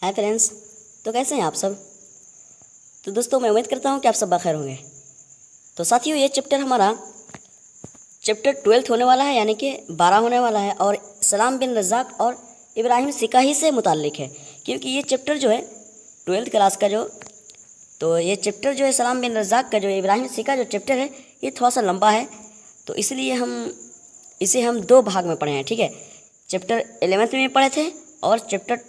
Hi friends. तो कैसे हैं आप सब। तो दोस्तों मैं उम्मीद करता हूं कि आप सब बखैर होंगे। तो साथियों ये चैप्टर हमारा चैप्टर 12 होने वाला है, यानी कि 12 होने वाला है, और सलाम बिन रज़ाक और इब्राहिम सिकाही से मुताल्लिक़ है। क्योंकि ये चैप्टर जो है 12th क्लास का ये चैप्टर जो है सलाम बिन रज़ाक का जो इब्राहिम सिका जो चैप्टर है ये थोड़ा सा लंबा है, तो इसलिए हम 2 भाग में पढ़े हैं। ठीक है, चैप्टर 11th में पढ़े थे और चैप्टर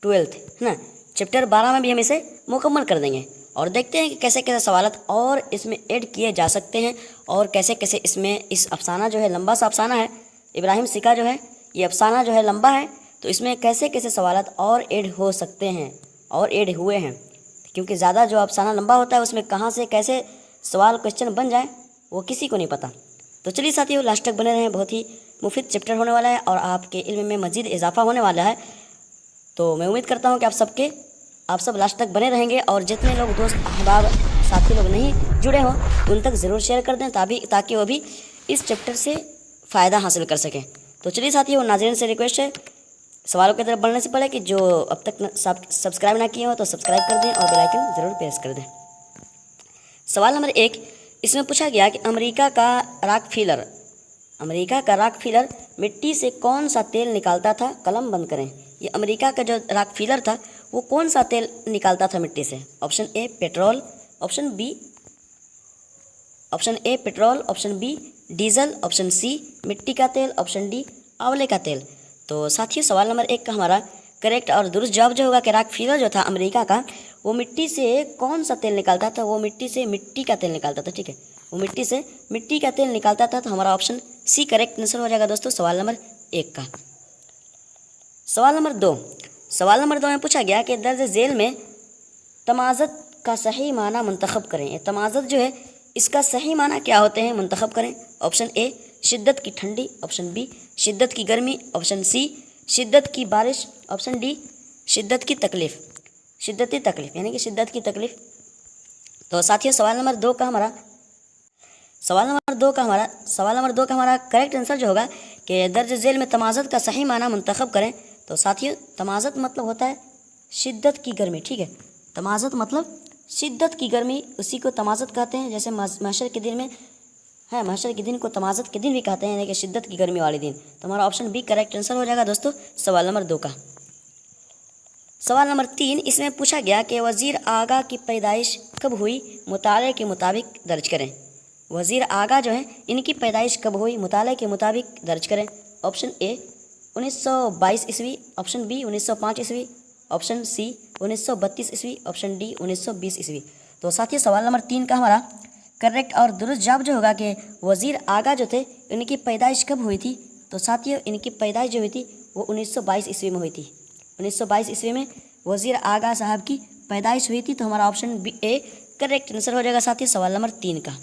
12th है ना, चैप्टर 12 में भी हम इसे मुकम्मल कर देंगे और देखते हैं कि कैसे कैसे सवालत और इसमें ऐड किए जा सकते हैं और कैसे कैसे इसमें इस अफसाना जो है लंबा सा अफसाना है, इब्राहिम सिका जो है ये अफसाना जो है लंबा है, तो इसमें कैसे कैसे सवालत और ऐड हो सकते हैं और ऐड हुए हैं। क्योंकि ज़्यादा जो अफसाना लंबा होता है उसमें कहाँ से कैसे सवाल क्वेश्चन बन जाए वो किसी को नहीं पता। तो चलिए साथियों लास्ट तक बने रहें, बहुत ही मुफीद चैप्टर होने वाला है और आपके इल्म में मज़ीद इजाफा होने वाला है। तो मैं उम्मीद करता हूं कि आप सब लास्ट तक बने रहेंगे और जितने लोग दोस्त अहबाब साथी लोग नहीं जुड़े हों उन तक ज़रूर शेयर कर दें ताकि वो भी इस चैप्टर से फ़ायदा हासिल कर सकें। तो चलिए साथियों, नाज़रीन से रिक्वेस्ट है सवालों की तरफ बढ़ने से पहले कि जो अब तक सब्सक्राइब ना किए हो तो सब्सक्राइब कर दें और बेल आइकन ज़रूर प्रेस कर दें। सवाल नंबर 1, इसमें पूछा गया कि अमेरिका का रॉकफिलर मिट्टी से कौन सा तेल निकालता था। कलम बंद करें। ये अमेरिका का जो रॉकफिलर था वो कौन सा तेल निकालता था मिट्टी से। Option A petrol, option A petrol, option B diesel, option C मिट्टी का तेल, ऑप्शन डी आंवले का तेल। तो साथियों सवाल नंबर 1 का हमारा करेक्ट और दुरुस्त जवाब जो होगा कि रॉकफिलर जो था अमेरिका का वो मिट्टी से कौन सा तेल निकालता था। वो मिट्टी से मिट्टी का तेल निकालता था। ठीक है, वो मिट्टी से मिट्टी का तेल निकालता था। तो हमारा ऑप्शन सी करेक्ट आंसर हो जाएगा दोस्तों सवाल नंबर 1 का। सवाल नंबर 2 में पूछा गया कि दर्ज झेल में तमाज़त का सही माना मुंतखब करें। ये तमाज़त जो है इसका सही माना क्या होते हैं मुंतखब करें। ऑप्शन ए शिद्दत की ठंडी, ऑप्शन बी शिद्दत की गर्मी, ऑप्शन सी शिद्दत की बारिश, ऑप्शन डी शिद्दत की तकलीफ़ यानी कि शिद्दत की तकलीफ़। तो साथियों सवाल नंबर 2 का हमारा करेक्ट आंसर जो होगा कि दर्ज झेल में तमाज़त का सही माना मुंतखब करें। तो साथियों तमाज़त मतलब होता है शिद्दत की गर्मी। ठीक है, तमाज़त मतलब शिद्दत की गर्मी, उसी को तमाज़त कहते हैं। जैसे महशर के दिन में है, महशर के दिन को तमाज़त के दिन भी कहते हैं, यानी कि शिद्दत की गर्मी वाले दिन। तो हमारा ऑप्शन बी करेक्ट आंसर हो जाएगा दोस्तों सवाल नंबर 2 का। सवाल नंबर 3, इसमें पूछा गया कि वज़ीर आगा की पैदाइश कब हुई, मुताले के मुताबिक दर्ज करें। वज़ीर आगा जो है इनकी पैदाइश कब हुई, मुताले के मुताबिक दर्ज करें। ऑप्शन ए 1922 ईस्वी, ऑप्शन बी 1905 ईस्वी, ऑप्शन सी 1932 ईस्वी, ऑप्शन डी 1920 ईस्वी। तो साथियों सवाल नंबर 3 का हमारा करेक्ट और दुरुस्त जवाब जो होगा कि वज़ीर आगा जो थे इनकी पैदाइश कब हुई थी। तो साथियों इनकी पैदाइश जो हुई थी वो 1922 ईस्वी में हुई थी। 1922 ईस्वी में वज़ीर आगा साहब की पैदाइश हुई थी। तो हमारा option B A correct answer हो जाएगा साथियों सवाल नंबर 3 का।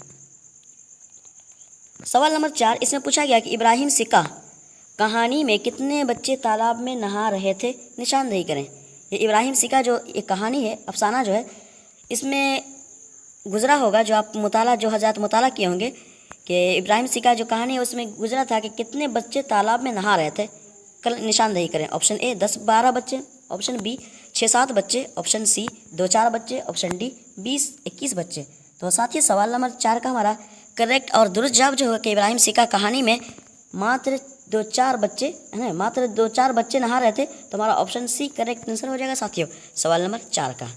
सवाल नंबर 4, इसमें पूछा गया कि इब्राहिम सिका कहानी में कितने बच्चे तालाब में नहा रहे थे, निशानदेही करें। ये इब्राहिम सिका जो ये कहानी है, अफसाना जो है, इसमें गुजरा होगा जो आप जो हज़रात मुताला किए होंगे कि इब्राहिम सिका जो कहानी है उसमें गुजरा था कि कितने बच्चे तालाब में नहा रहे थे। कल निशानदेही करें। ऑप्शन ए 10-12 बच्चे, ऑप्शन बी 6-7 बच्चे, ऑप्शन सी 2-4 बच्चे, ऑप्शन डी 20-21 बच्चे। तो साथियों सवाल नंबर 4 का हमारा करेक्ट और दुरुस्त जवाब जो होगा कि इब्राहिम सिका कहानी में मात्र 2-4 बच्चे है ना, मात्र 2-4 बच्चे नहा रहे थे। तो हमारा ऑप्शन सी करेक्ट आंसर हो जाएगा साथियों सवाल नंबर 4 का।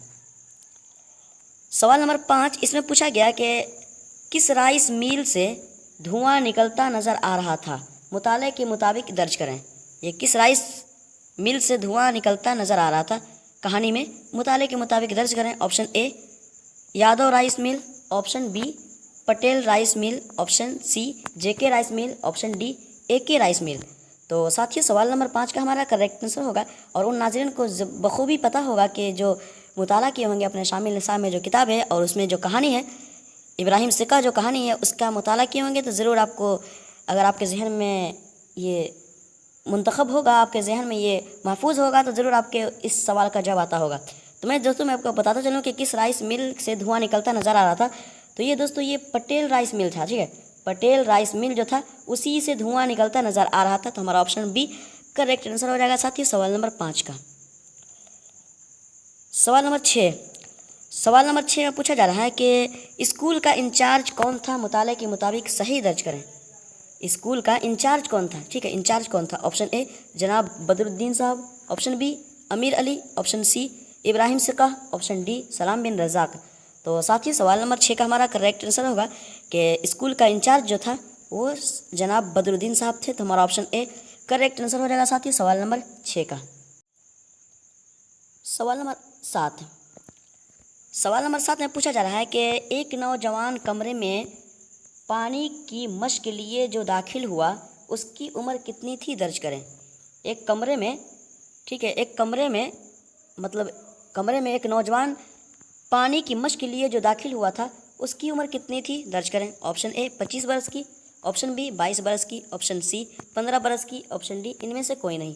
सवाल नंबर 5, इसमें पूछा गया कि किस राइस मिल से धुआं निकलता नज़र आ रहा था, मुताले के मुताबिक दर्ज करें। ये किस राइस मिल से धुआं निकलता नज़र आ रहा था कहानी में, मुताले के मुताबिक दर्ज करें। Option A Yadav rice mill, option B Patel rice mill, option C JK rice mill, option D AK rice mill. तो साथियों सवाल नंबर 5 का हमारा करेक्ट आंसर होगा और उन नाज़रीन को बखूबी पता होगा कि जो मुताला किए होंगे अपने शामिल निसाब में जो किताब है और उसमें जो कहानी है इब्राहिम सिका जो कहानी है उसका मुताला किए होंगे, तो ज़रूर आपको अगर आपके जहन में ये मुंतखब होगा, आपके जहन में ये महफूज होगा, तो ज़रूर आपके इस सवाल का जवाब आता होगा। तो मैं आपको बताता चलूँ कि किस राइस मिल से धुआं निकलता नज़र आ रहा था। तो ये दोस्तों ये पटेल राइस मिल था। ठीक है, पटेल राइस मिल जो था उसी से धुआं निकलता नज़र आ रहा था। तो हमारा ऑप्शन बी करेक्ट आंसर हो जाएगा साथियों सवाल नंबर 5 का। सवाल नंबर 6। सवाल नंबर 6 में पूछा जा रहा है कि स्कूल का इंचार्ज कौन था, मुताले के मुताबिक सही दर्ज करें। स्कूल का इंचार्ज कौन था, ठीक है, इंचार्ज कौन था। ऑप्शन ए जनाब बदरुद्दीन साहब, ऑप्शन बी अमीर अली, ऑप्शन सी इब्राहिम सिका, ऑप्शन डी सलाम बिन रज़ाक। तो साथियों सवाल नंबर 6 का हमारा करेक्ट आंसर होगा कि स्कूल का इंचार्ज जो था वो जनाब बदरुद्दीन साहब थे। तो हमारा ऑप्शन ए करेक्ट आंसर हो जाएगा साथियों सवाल नंबर 6 का। सवाल नंबर 7। सवाल नंबर 7 में पूछा जा रहा है कि एक नौजवान कमरे में पानी की मश्क के लिए जो दाखिल हुआ उसकी उम्र कितनी थी, दर्ज करें। एक कमरे में, ठीक है, एक कमरे में मतलब कमरे में एक नौजवान पानी की मश्क के लिए जो दाखिल हुआ था उसकी उम्र कितनी थी, दर्ज करें। ऑप्शन ए 25 बरस की, ऑप्शन बी 22 बरस की, ऑप्शन सी 15 बरस की, ऑप्शन डी इनमें से कोई नहीं।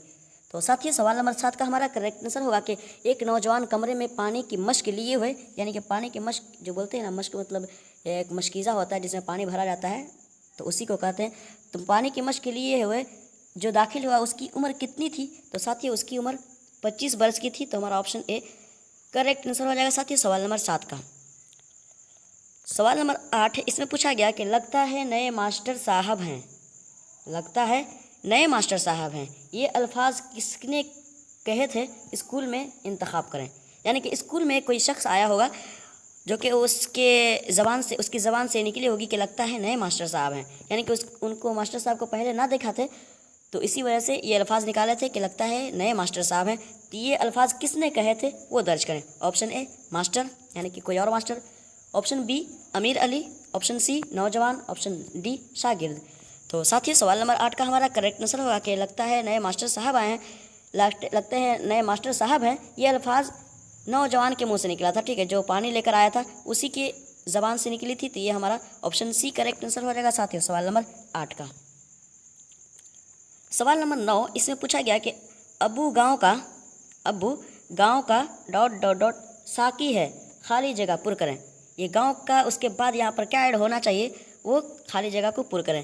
तो साथियों सवाल नंबर 7 का हमारा करेक्ट आंसर होगा कि एक नौजवान कमरे में पानी की मश्क लिए हुए, यानी कि पानी की मश्क जो बोलते हैं ना, मश्क मतलब एक मशकीज़ा होता है जिसमें पानी भरा जाता है, तो उसी को कहते हैं। तो पानी की मश्क लिए हुए जो दाखिल हुआ उसकी उम्र कितनी थी, तो साथियों उसकी उम्र 25 बरस की थी। तो हमारा ऑप्शन ए करेक्ट आंसर हो जाएगा साथियों सवाल नंबर 7 का। सवाल नंबर 8 इसमें पूछा गया कि लगता है नए मास्टर साहब हैं, लगता है नए मास्टर साहब हैं, ये अल्फाज किसने कहे थे, स्कूल में इंतखाब करें। यानी कि स्कूल में कोई शख्स आया होगा जो कि उसकी ज़बान से निकली होगी कि लगता है नए मास्टर साहब हैं, यानी कि उनको मास्टर साहब को पहले ना देखा थे, तो इसी वजह से ये अल्फाज निकाले थे कि लगता है नए मास्टर साहब हैं। तो ये अल्फाज किसने कहे थे वो दर्ज करें। ऑप्शन ए मास्टर, यानी कि कोई और मास्टर, ऑप्शन बी अमीर अली, ऑप्शन सी नौजवान, ऑप्शन डी शागिर्द। तो साथियों सवाल नंबर 8 का हमारा करेक्ट आंसर होगा कि लगता है नए मास्टर साहब आए हैं, लगते हैं नए मास्टर साहब हैं, ये अल्फाज नौजवान के मुंह से निकला था, ठीक है, जो पानी लेकर आया था उसी की ज़बान से निकली थी। तो ये हमारा ऑप्शन सी करेक्ट आंसर हो जाएगा साथियों सवाल नंबर 8 का। सवाल नंबर 9 इसमें पूछा गया कि अबू गांव का डॉट डॉट डॉट साकी है, खाली जगह पुर करें। ये गांव का उसके बाद यहाँ पर क्या ऐड होना चाहिए, वो खाली जगह को पुर करें।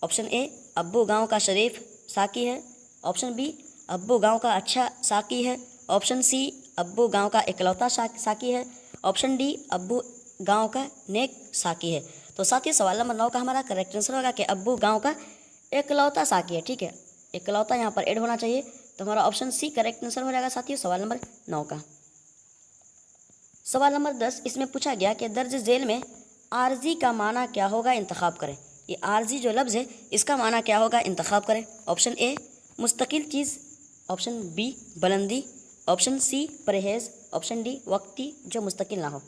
ऑप्शन ए अब्बू गांव का शरीफ साकी है, ऑप्शन बी अब्बू गांव का अच्छा साकी है, ऑप्शन सी अब्बू गांव का इकलौता साकी है, ऑप्शन डी अब्बू गांव का नेक साकी है। तो साथियों सवाल नंबर 9 का हमारा करेक्ट आंसर होगा कि अब्बू गांव का इकलौता साकी है, ठीक है, इकलौता यहाँ पर ऐड होना चाहिए। तो हमारा ऑप्शन सी करेक्ट आंसर हो जाएगा साथियों सवाल नंबर 9 का। सवाल नंबर 10 इसमें पूछा गया कि दर्ज झेल में आरजी का माना क्या होगा, इंतखाब करें। ये आरजी जो लफ्ज़ है इसका माना क्या होगा, इंतखाब करें। ऑप्शन ए मुस्तकिल चीज़, ऑप्शन बी बुलंदी, ऑप्शन सी परहेज़, ऑप्शन डी वक्ती जो मुस्तकिल ना हो।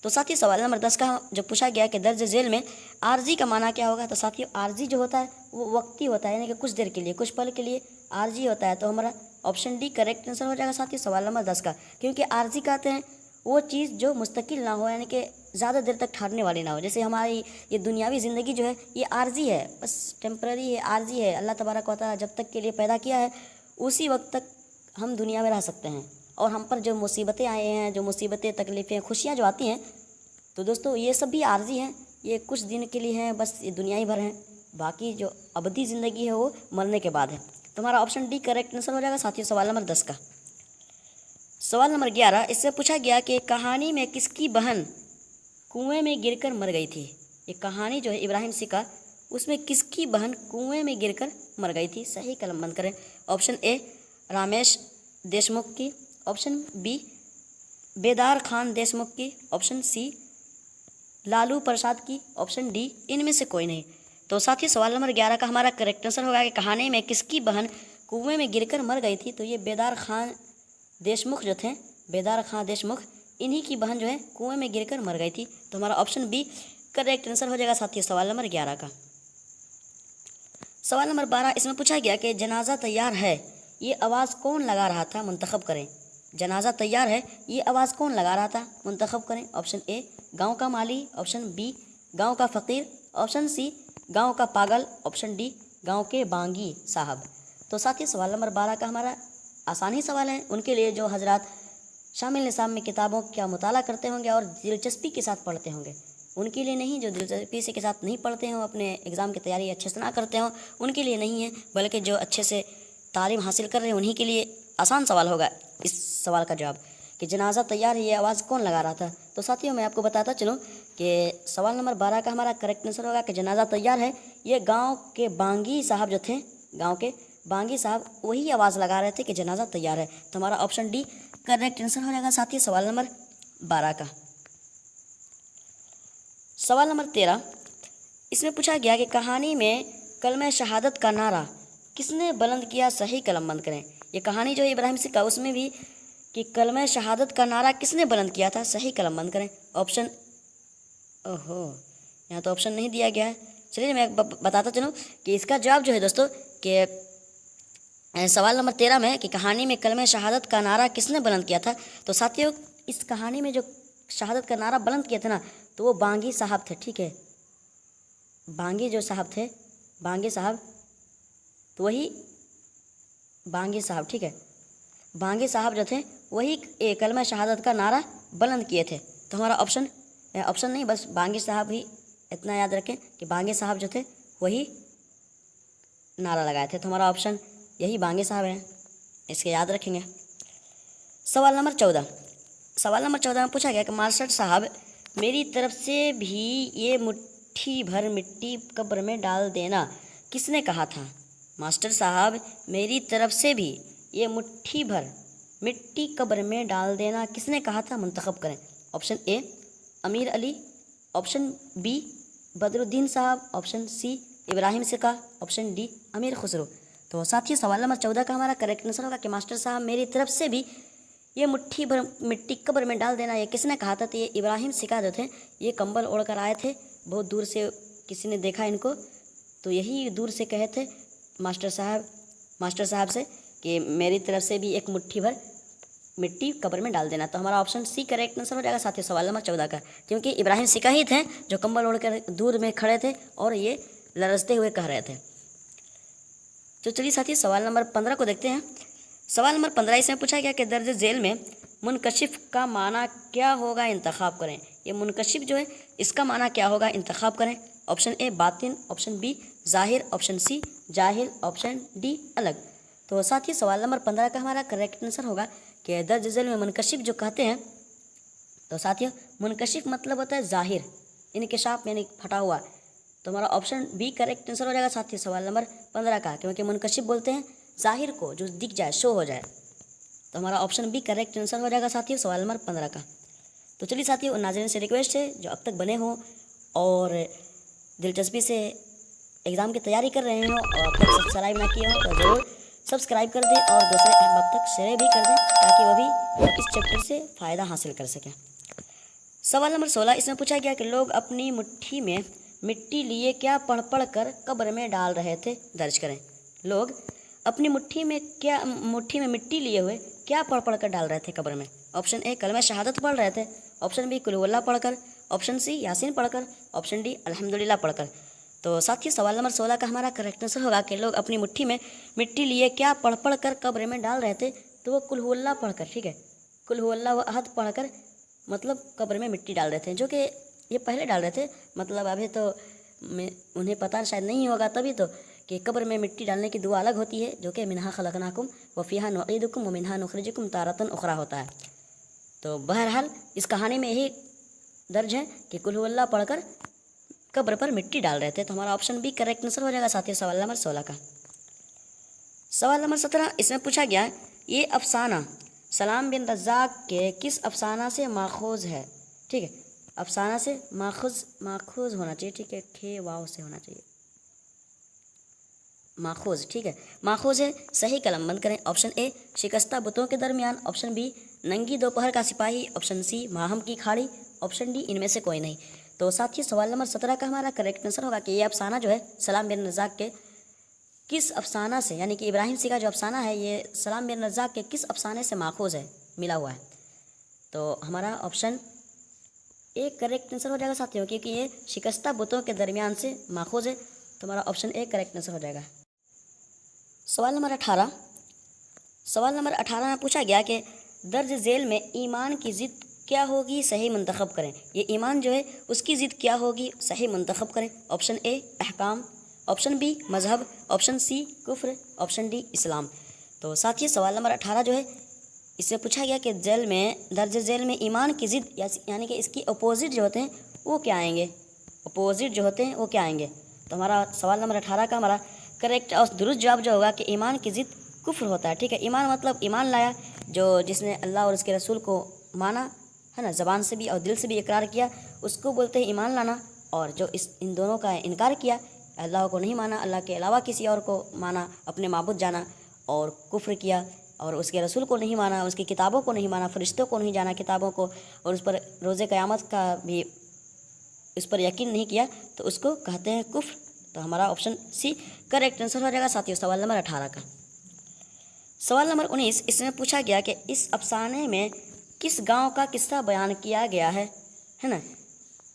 तो साथियों सवाल नंबर 10 का जो पूछा गया कि दर्ज झेल में आरजी का माना क्या होगा, तो साथियों आरजी जो होता है वो वक्ती होता है, यानी कि कुछ देर के लिए, कुछ पल के लिए आरजी होता है। तो हमारा ऑप्शन डी करेक्ट आंसर हो जाएगा साथियों सवाल नंबर 10 का, क्योंकि आरजी कहते हैं वो चीज़ जो मुस्तकिल ना हो, यानी कि ज़्यादा देर तक ठहरने वाली ना हो। जैसे हमारी ये दुनियावी ज़िंदगी जो है ये आरजी है, बस टेम्पररी है, आरजी है। अल्लाह तबारक व तआला जब तक के लिए पैदा किया है उसी वक्त तक हम दुनिया में रह सकते हैं, और हम पर जो मुसीबतें आए हैं, जो मुसीबतें तकलीफ़ें खुशियाँ जो आती हैं, तो दोस्तों ये सब भी आरजी हैं, ये कुछ दिन के लिए हैं, बस ये दुनिया ही भर हैं। बाकी जो अबदी ज़िंदगी है वो मरने के बाद है। तो हमारा ऑप्शन डी करेक्ट आंसर हो जाएगा साथियों सवाल नंबर 10 का। सवाल नंबर 11 इससे पूछा गया कि कहानी में किसकी बहन कुएं में गिरकर मर गई थी। ये कहानी जो है इब्राहिम सिका, उसमें किसकी बहन कुएं में गिरकर मर गई थी, सही कलम बंद करें। ऑप्शन ए रामेश देशमुख की, ऑप्शन बी बेदार खान देशमुख की, ऑप्शन सी लालू प्रसाद की, ऑप्शन डी इनमें से कोई नहीं। तो साथियों सवाल नंबर 11 का हमारा करेक्ट आंसर होगा कि कहानी में किसकी बहन कुएं में गिरकर मर गई थी। तो ये बेदार खान देशमुख जो थे, बेदार खान देशमुख, इन्हीं की बहन जो है कुएं में गिरकर मर गई थी। तो हमारा ऑप्शन बी करेक्ट आंसर हो जाएगा साथियों सवाल नंबर 11 का। सवाल नंबर 12 इसमें पूछा गया कि जनाजा तैयार है, ये आवाज़ कौन लगा रहा था, मुंतखब करें। जनाजा तैयार है, ये आवाज़ कौन लगा रहा था, मुंतखब करें। ऑप्शन ए गांव का माली, ऑप्शन बी गांव का फ़कीर, ऑप्शन सी गांव का पागल, ऑप्शन डी गांव के बांगी साहब। तो साथियों सवाल नंबर 12 का हमारा आसान ही सवाल है उनके लिए जो हजरात शामिल निसाब में किताबों का मुताला करते होंगे और दिलचस्पी के साथ पढ़ते होंगे, उनके लिए नहीं। जो दिलचस्पी से के साथ नहीं पढ़ते हों, अपने एग्ज़ाम की तैयारी अच्छे से ना करते हों, उनके लिए नहीं है, बल्कि जो अच्छे से तालीम हासिल कर रहे हैं उन्हीं के लिए आसान सवाल होगा इस सवाल का जवाब। कि जनाजा तैयार है, ये आवाज़ कौन लगा रहा था? तो साथियों मैं आपको बताता चलूँ कि सवाल नंबर 12 का हमारा करेक्ट आंसर होगा कि जनाजा तैयार है, ये गांव के बांगी साहब जो थे, गांव के बांगी साहब वही आवाज़ लगा रहे थे कि जनाजा तैयार है। तो हमारा ऑप्शन डी करेक्ट आंसर हो जाएगा साथियों सवाल नंबर 12 का। सवाल नंबर 13, इसमें पूछा गया कि कहानी में कलमे शहादत का नारा किसने बुलंद किया? सही कलम बंद करें। ये कहानी जो है इब्राहिम सिक्का, उसमें भी कि कलमे शहादत का नारा किसने बुलंद किया था? सही कलम बंद करें। ऑप्शन, ओहो यहाँ तो ऑप्शन नहीं दिया गया है। चलिए मैं बताता चलूँ कि इसका जवाब जो है दोस्तों कि सवाल नंबर 13 में कि कहानी में कलमे शहादत का नारा किसने बुलंद किया था, तो साथियों इस कहानी में जो शहादत का नारा बुलंद किया था ना, तो वो बांगी साहब थे। ठीक है, बांगी जो साहब थे, बांगी साहब, तो वही बांगी साहब, ठीक है, बांगी साहब जो थे वही कलमा शहादत का नारा बुलंद किए थे। तो हमारा ऑप्शन नहीं, बस बांगी साहब ही, इतना याद रखें कि बांगी साहब जो थे वही नारा लगाए थे। तो हमारा ऑप्शन यही बांगी साहब हैं, इसके याद रखेंगे। सवाल नंबर 14 में पूछा गया कि मास्टर साहब मेरी तरफ से भी ये मुट्ठी भर मिट्टी कब्र में डाल देना किसने कहा था? मास्टर साहब मेरी तरफ से भी ये मुट्ठी भर मिट्टी कब्र में डाल देना किसने कहा था? मुंतखब करें। ऑप्शन ए अमीर अली, ऑप्शन बी बदरुद्दीन साहब, ऑप्शन सी इब्राहिम सिक्का, ऑप्शन डी अमीर खुसरो। तो साथियों सवाल नंबर 14 का हमारा करेक्ट आंसर होगा कि मास्टर साहब मेरी तरफ से भी ये मुट्ठी भर मिट्टी कब्र में डाल देना ये किसने कहा था? तो ये इब्राहिम सिक्का जो थे, ये कंबल ओढ़ कर आए थे, बहुत दूर से किसी ने देखा इनको, तो यही दूर से कहे थे मास्टर साहब से कि मेरी तरफ से भी एक मुट्ठी भर मिट्टी कब्र में डाल देना। तो हमारा ऑप्शन सी करेक्ट आंसर हो जाएगा साथियों सवाल नंबर 14 का, क्योंकि इब्राहिम सिक्का ही थे जो कंबल ओढ़कर दूर में खड़े थे और ये लरजते हुए कह रहे थे। तो चलिए साथियों सवाल नंबर 15 को देखते हैं। सवाल नंबर 15 इसमें पूछा गया कि दर्ज झेल में मुनकशिफ का माना क्या होगा? इंतखाब करें। ये मुनकशिफ जो है इसका माना क्या होगा? इंतखाब करें। ऑप्शन ए बातिन, ऑप्शन बी ज़ाहिर, ऑप्शन सी जाहिल, ऑप्शन डी अलग। तो साथ ही सवाल नंबर 15 का हमारा करेक्ट आंसर होगा कि दर्ज झेल में मुनकशिफ जो कहते हैं, तो साथियों मुनकशिफ मतलब होता है ज़ाहिर, इनकशाफ यानी फटा हुआ। तो हमारा ऑप्शन बी करेक्ट आंसर हो जाएगा साथियों सवाल नंबर 15 का, क्योंकि मुनकशिफ बोलते हैं ज़ाहिर को जो दिख जाए, शो हो जाए। तो हमारा ऑप्शन बी करेक्ट आंसर हो जाएगा साथियों सवाल नंबर 15 का। तो चलिए साथियों नाज़रीन से रिक्वेस्ट है जो अब तक बने हों और दिलचस्पी से एग्ज़ाम की तैयारी कर रहे हों और अब तक सब्सक्राइब ना किए हों तो ज़रूर सब्सक्राइब कर दें और दूसरे अहबाब तक शेयर भी कर दें ताकि वह भी इस चैप्टर से फ़ायदा हासिल कर सकें। सवाल नंबर 16 इसमें पूछा गया कि लोग अपनी मुट्ठी में मिट्टी लिए क्या पढ़ पढ़ कर कब्र में डाल रहे थे? दर्ज करें। लोग अपनी मुट्ठी में मिट्टी लिए हुए क्या पढ़ पढ़ कर डाल रहे थे कब्र में? ऑप्शन ए कलमा शहादत पढ़ रहे थे, ऑप्शन बी कुल हुवल्लाह पढ़कर, ऑप्शन सी यासीन पढ़कर, ऑप्शन डी अल्हम्दुलिल्लाह पढ़कर। तो साथियों सवाल नंबर 16 का हमारा करेक्ट आंसर होगा कि लोग अपनी मुट्ठी में मिट्टी लिए क्या पढ़ पढ़ कर कब्र में डाल रहे थे? तो वो कुल हुवल्लाह पढ़कर, ठीक है, कुल हुवल्लाह अहद पढ़कर मतलब कब्र में मिट्टी डाल रहे थे, जो कि ये पहले डाल रहे थे, मतलब अभी तो उन्हें पता शायद नहीं होगा तभी तो कि कब्र में मिट्टी डालने की दुआ अलग होती है जो कि मिन्हा खलकनाकुम व फीहा नुईदुकुम व मिन्हा नुखरिजुकुम तारतन उखरा होता है। तो बहरहाल इस कहानी में यही दर्ज है कि कुल हुवल्लाह पढ़कर कब्र पर मिट्टी डाल रहे थे। तो हमारा ऑप्शन बी करेक्ट आंसर हो जाएगा साथियों सवाल नंबर 16 का। सवाल नंबर 17 इसमें पूछा गया ये अफसाना सलाम बिन रज़्ज़ाक़ के किस अफसाना से माखूज़ है? ठीक है, अफसाना से माखूज़ होना चाहिए, ठीक है, खे वाव से होना चाहिए, माखूज़, ठीक है, माखूज़ है। सही कलम बंद करें। ऑप्शन ए शिकस्ता बुतों के दरमियान, ऑप्शन बी नंगी दोपहर का सिपाही, ऑप्शन सी माहम की खाड़ी, ऑप्शन डी इनमें से कोई नहीं। तो साथियों सवाल नंबर 17 का हमारा करेक्ट आंसर होगा कि ये अफसाना जो है सलाम बिन रज़्ज़ाक़ के किस अफसाना से, यानी कि इब्राहिम सिक्का का जो अफसाना है ये सलाम बिन रज़्ज़ाक़ के किस अफसाने से माखूज़ है, मिला हुआ है। तो हमारा ऑप्शन ए करेक्ट आंसर हो जाएगा साथियों, क्योंकि ये शिकस्ता बुतों के दरमियान से माखूज़ है। तो हमारा ऑप्शन ए करेक्ट आंसर हो जाएगा। सवाल नंबर 18 में पूछा गया कि दर्ज झेल में ईमान की ज़िद क्या होगी? सही मुंतखब करें। ये ईमान जो है उसकी ज़िद क्या होगी? सही मुंतखब करें। ऑप्शन ए अहकाम, ऑप्शन बी मज़हब, ऑप्शन सी कुफ्र, ऑप्शन डी इस्लाम। तो साथियों सवाल नंबर 18 जो है इससे पूछा गया कि जेल में दर्ज जेल में ईमान की ज़िद यानी कि इसकी अपोजिट जो होते हैं वो क्या आएंगे, अपोजिट जो होते हैं वो क्या आएंगे। तो हमारा सवाल नंबर 18 का हमारा करेक्ट और दुरुस्त जवाब जो होगा कि ईमान की ज़िद कुफ्र होता है। ठीक है, ईमान मतलब ईमान लाया, जो जिसने अल्लाह और उसके रसूल को माना है ना, ज़बान से भी और दिल से भी इकरार किया, उसको बोलते हैं ईमान लाना। और जो इन दोनों का इनकार किया, अल्लाह को नहीं माना, अल्लाह के अलावा किसी और को माना, अपने माबूद जाना और कुफ्र किया, और उसके रसूल को नहीं माना, उसकी किताबों को नहीं माना, फरिश्तों को नहीं जाना किताबों को, और उस पर रोज़े क़यामत का भी उस पर यकीन नहीं किया, तो उसको कहते हैं कुफ्र। तो हमारा ऑप्शन सी करेक्ट आंसर हो जाएगा साथियों सवाल नंबर 18 का। सवाल नंबर 19, इसमें पूछा गया कि इस अफसाने में किस गांव का किस्सा बयान किया गया है ना।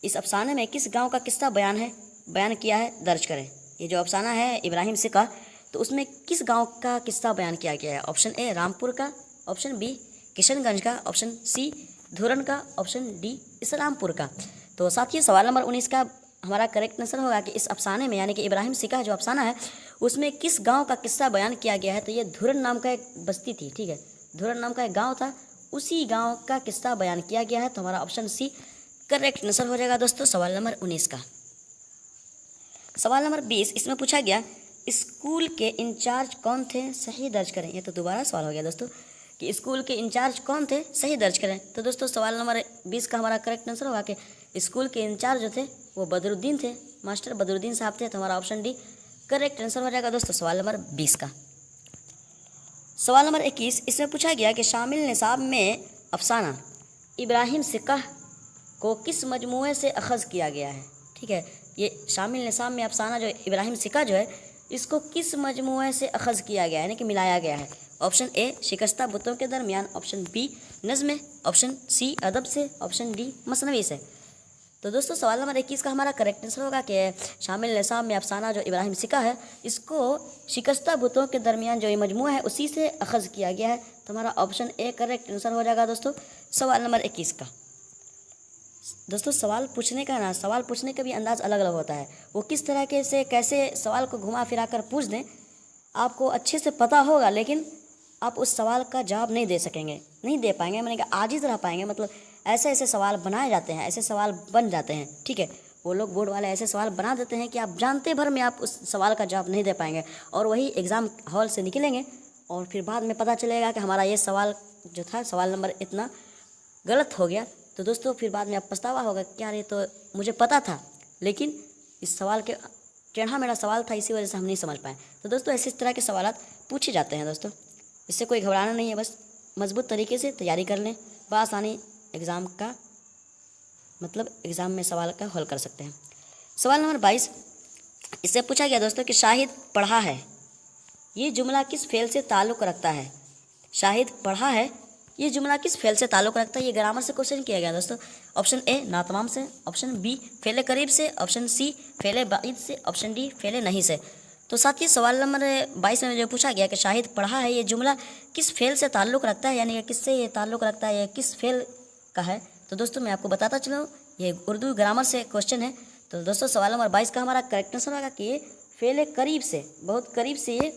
इस अफसाने में किस गांव का किस्सा बयान किया है, दर्ज करें। ये जो अफसाना है इब्राहिम सिक्का, तो उसमें किस गांव का किस्सा बयान किया गया है। ऑप्शन ए रामपुर का, ऑप्शन बी किशनगंज का, ऑप्शन सी धुरन का, ऑप्शन डी इस्लामपुर का। तो साथियों सवाल नंबर 19 का हमारा करेक्ट आंसर होगा कि इस अफसाने में यानी कि इब्राहिम सिक्का जो अफसाना है उसमें किस गांव का किस्सा बयान किया गया है। तो ये धुरन नाम का एक बस्ती थी। ठीक है, धुरन नाम का एक गाँव था, उसी गाँव का किस्सा बयान किया गया है। तो हमारा ऑप्शन सी करेक्ट आंसर हो जाएगा दोस्तों सवाल नंबर 19 का। सवाल नंबर 20, इसमें पूछा गया स्कूल के इंचार्ज कौन थे, सही दर्ज करें। ये तो दोबारा सवाल हो गया दोस्तों कि स्कूल के इंचार्ज कौन थे, सही दर्ज करें। तो दोस्तों सवाल नंबर 20 का हमारा करेक्ट आंसर होगा कि स्कूल के इंचार्ज जो थे वो बदरुद्दीन थे, मास्टर बदरुद्दीन साहब थे। तो हमारा ऑप्शन डी करेक्ट आंसर हो जाएगा दोस्तों सवाल नंबर 20 का। सवाल नंबर 21, इसमें पूछा गया कि शामिल निसाब में अफसाना इब्राहिम सिक्का को किस मजमूए से अखज़ किया गया है। ठीक है, ये शामिल निसाब में अफसाना जो इब्राहिम सिक्का जो है इसको किस मजमूए से अखज़ किया गया है, यानी कि मिलाया गया है। ऑप्शन ए शिकस्ता बुतों के दरमियान, ऑप्शन बी नज़्म, ऑप्शन सी अदब से, ऑप्शन डी मसनवी से। तो दोस्तों सवाल नंबर 21 का हमारा करेक्ट आंसर होगा कि शामिल निसाब में अफसाना जो इब्राहिम सिक्का है इसको शिकस्ता बुतों के दरमियान जो ये मजमूआ है उसी से अखज़ किया गया है। तो हमारा ऑप्शन ए करेक्ट आंसर हो जाएगा दोस्तों सवाल नंबर 21 का। दोस्तों सवाल पूछने का भी अंदाज़ अलग अलग होता है, वो किस तरह के से कैसे सवाल को घुमा फिरा कर पूछ दें, आपको अच्छे से पता होगा लेकिन आप उस सवाल का जवाब नहीं दे सकेंगे, नहीं दे पाएंगे, मैंने कहा आजिज़ रह पाएंगे। मतलब ऐसे ऐसे सवाल बनाए जाते हैं, ऐसे सवाल बन जाते हैं। ठीक है, वो लोग बोर्ड वाले ऐसे सवाल बना देते हैं कि आप जानते भर में आप उस सवाल का जवाब नहीं दे पाएंगे, और वही एग्ज़ाम हॉल से निकलेंगे और फिर बाद में पता चलेगा कि हमारा ये सवाल जो था सवाल नंबर इतना गलत हो गया। तो दोस्तों फिर बाद में आप पछतावा होगा क्या, ये तो मुझे पता था लेकिन इस सवाल के टेढ़ा मेरा सवाल था, इसी वजह से हम नहीं समझ पाए। तो दोस्तों ऐसे इस तरह के सवाल पूछे जाते हैं दोस्तों, इससे कोई घबराना नहीं है, बस मजबूत तरीके से तैयारी कर लें, बआसानी एग्ज़ाम का मतलब एग्ज़ाम में सवाल का हल कर सकते हैं। सवाल नंबर 22, इससे पूछा गया दोस्तों कि शाहिद पढ़ा है, ये जुमला किस फेल से ताल्लुक़ रखता है। शाहिद पढ़ा है, ये जुमला किस फेल से ताल्लुक़ रखता है, ये ग्रामर से क्वेश्चन किया गया दोस्तों। ऑप्शन ए नातमाम से, ऑप्शन बी फेले करीब से, ऑप्शन सी फेले बाइद से, ऑप्शन डी फेले नहीं से। तो साथ ही सवाल नंबर 22 में जो पूछा गया कि शाहिद पढ़ा है, ये जुमला किस फेल से ताल्लुक़ रखता है, यानी कि किससे ये ताल्लुक़ रखता है, ये किस फेल का है। तो दोस्तों मैं आपको बताता चलूँ, ये उर्दू ग्रामर से क्वेश्चन है। तो दोस्तों सवाल नंबर 22 का हमारा करेक्ट आंसर होगा कि ये फेले करीब से, बहुत करीब से ये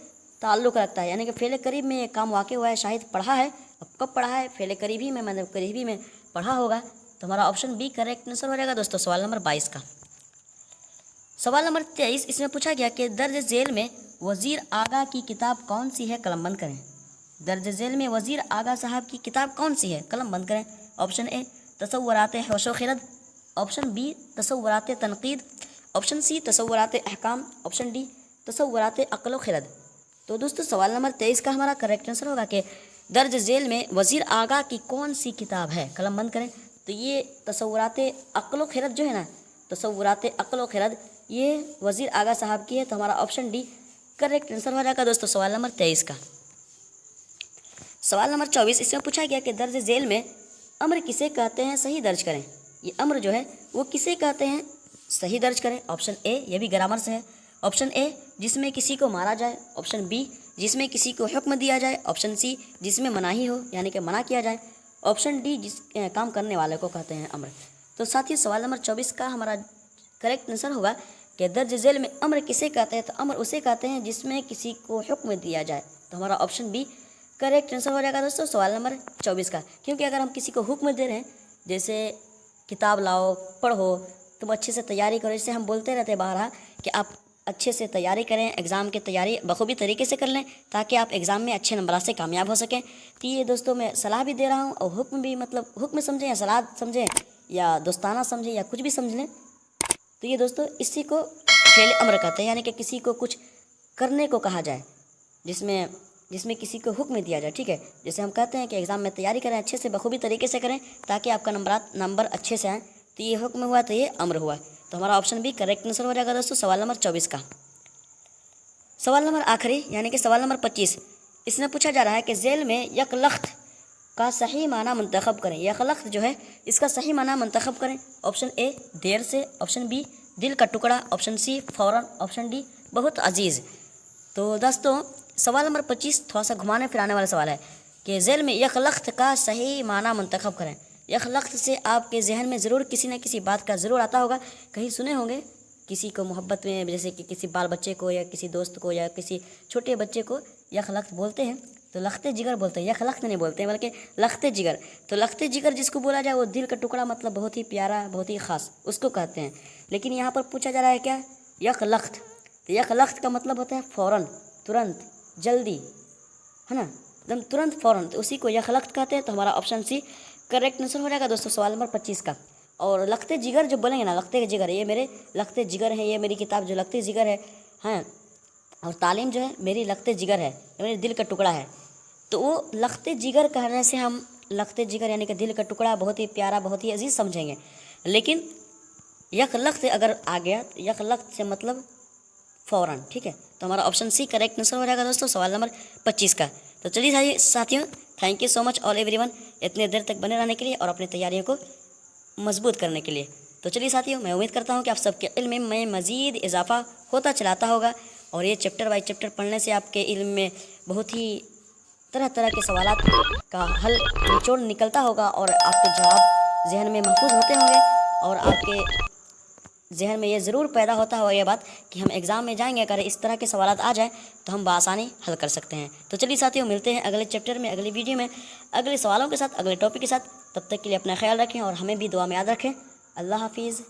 ताल्लुक़ रखता है, यानी कि फेले करीब में ये काम वाक़ हुआ है। शाहिद पढ़ा है, अब कब पढ़ा है, फेले करीबी में, मतलब करीबी में पढ़ा होगा। तो हमारा ऑप्शन बी करेक्ट आंसर हो जाएगा दोस्तों सवाल नंबर 22 का। सवाल नंबर 23, इसमें पूछा गया कि दर्ज झेल में वज़ीर आगा की किताब कौन सी है, कलम बंद करें। दर्ज झेल में वज़ीर आगा साहब की किताब कौन सी है, कलम बंद करें। ऑप्शन ए तसव्वुरात होश व खिरद, ऑप्शन बी तसव्वुरात तनकीद, ऑप्शन सी तसव्वुरात अहकाम, ऑप्शन डी तसव्वुरात अक़ल व खिरद। तो दोस्तों सवाल नंबर 23 का हमारा करेक्ट आंसर होगा कि दर्ज झेल में वज़ीर आगा की कौन सी किताब है, कलम बंद करें। तो ये तसव्वुरात अक़ल व खिरद जो है ना, तसव्वुरात अक़ल व खिरद, ये वज़ीर आगा साहब की है। तो हमारा ऑप्शन डी करेक्ट आंसर हो जाएगा दोस्तों सवाल नंबर 23 का। सवाल नंबर 24, इसमें पूछा गया कि दर्ज झेल में अम्र किसे कहते हैं, सही दर्ज करें। ये अम्र जो है वो किसे कहते हैं, सही दर्ज करें। ऑप्शन ए, ये भी ग्रामर से है। ऑप्शन ए जिसमें किसी को मारा जाए, ऑप्शन बी जिसमें किसी को हुक्म दिया जाए, ऑप्शन सी जिसमें मनाही हो यानी कि मना किया जाए, ऑप्शन डी जिस काम करने वाले को कहते हैं अम्र। तो साथ ही सवाल नंबर 24 का हमारा करेक्ट आंसर होगा कि दर्ज झेल में अम्र किसे कहते हैं। तो अम्र उसे कहते हैं जिसमें किसी को हुक्म दिया जाए। तो हमारा ऑप्शन बी करेक्ट आंसर हो जाएगा दोस्तों सवाल नंबर 24 का। क्योंकि अगर हम किसी को हुक्म दे रहे हैं, जैसे किताब लाओ, पढ़ो, तुम अच्छे से तैयारी करो, इससे हम बोलते रहते हैं बाहर कि आप अच्छे से तैयारी करें, एग्ज़ाम की तैयारी बखूबी तरीके से कर लें ताकि आप एग्ज़ाम में अच्छे नंबर से कामयाब हो सकें। तो ये दोस्तों मैं सलाह भी दे रहा हूँ और हुक्म भी, मतलब हुक्म समझें या सलाह समझें या दोस्ताना समझें या कुछ भी समझ लें, तो ये दोस्तों इसी को फ़ेल अम्र कहते हैं, यानी कि किसी को कुछ करने को कहा जाए जिसमें किसी को हुक्म दिया जाए। ठीक है, जैसे हम कहते हैं कि एग्ज़ाम में तैयारी करें, अच्छे से बखूबी तरीके से करें ताकि आपका नंबर अच्छे से आए, तो ये हुक्म हुआ, तो ये अम्र हुआ। तो हमारा ऑप्शन भी करेक्ट आंसर हो जाएगा दोस्तों सवाल नंबर 24 का। सवाल नंबर आखिरी यानी कि सवाल नंबर 25, इसमें पूछा जा रहा है कि जेल में यकलख्त का सही माना मुंतखब करें। यकलख्त जो है इसका सही माना मुंतखब करें। ऑप्शन ए देर से, ऑप्शन बी दिल का टुकड़ा, ऑप्शन सी फ़ौरन, ऑप्शन डी बहुत अजीज़। तो दोस्तों सवाल नंबर 25 थोड़ा सा घुमाने फिराने वाला सवाल है कि जेल में यकलख्त का सही माना मुंतखब करें। यकलख्त से आपके जहन में ज़रूर किसी न किसी बात का ज़रूर आता होगा, कहीं सुने होंगे किसी को मोहब्बत में, जैसे कि किसी बाल बच्चे को या किसी दोस्त को या किसी छोटे बच्चे को यकलख्त बोलते हैं, तो लख्ते जिगर बोलते हैं, यकलख्त नहीं बोलते हैं बल्कि लख्ते जिगर। तो लख्ते जिगर जिसको बोला जाए वो दिल का टुकड़ा, मतलब बहुत ही प्यारा, बहुत ही ख़ास, उसको कहते हैं। लेकिन यहाँ पर पूछा जा रहा है क्या, यकलख्त। तो यकलख्त का मतलब होता है फ़ौरन, तुरंत, जल्दी, है ना, एकदम तुरंत फ़ौरन, तो उसी को यकलख्त कहते हैं। तो हमारा ऑप्शन सी करेक्ट आंसर हो जाएगा दोस्तों सवाल नंबर 25 का। और लख्ते जिगर जो बोलेंगे ना, लख्ते जिगर, ये मेरे लख्ते जिगर है, ये मेरी किताब जो लख्ते जिगर है, हैं, और तालीम जो है मेरी लख्ते जिगर है, ये मेरे दिल का टुकड़ा है। तो वो लख्ते जिगर कहने से हम लख्ते जिगर यानी कि दिल का टुकड़ा, बहुत ही प्यारा, बहुत ही अजीज़ समझेंगे। लेकिन यकलख्त अगर आ गया तो यकलख्त से मतलब फ़ौरन। ठीक है, तो हमारा ऑप्शन सी करेक्ट आंसर हो जाएगा दोस्तों सवाल नंबर 25 का। तो चलिए साथियों, thank you so much all everyone इतने देर तक बने रहने के लिए और अपनी तैयारियों को मजबूत करने के लिए। तो चलिए साथियों, मैं उम्मीद करता हूँ कि आप सबके इल्म में मज़ीद इजाफा होता चलाता होगा और ये चैप्टर बाई चैप्टर पढ़ने से आपके इल्म में बहुत ही तरह तरह के सवालात का हल निचोड़ निकलता होगा और आपके जवाब जहन में महफूज होते होंगे और आपके जहन में ये ज़रूर पैदा होता होगा ये बात कि हम एग्ज़ाम में जाएंगे, अगर इस तरह के सवालात आ जाएँ तो हम बआसानी हल कर सकते हैं। तो चलिए साथियों, मिलते हैं अगले चैप्टर में, अगली वीडियो में, अगले सवालों के साथ, अगले टॉपिक के साथ। तब तक के लिए अपना ख्याल रखें और हमें भी दुआ में याद रखें। अल्लाह हाफिज़।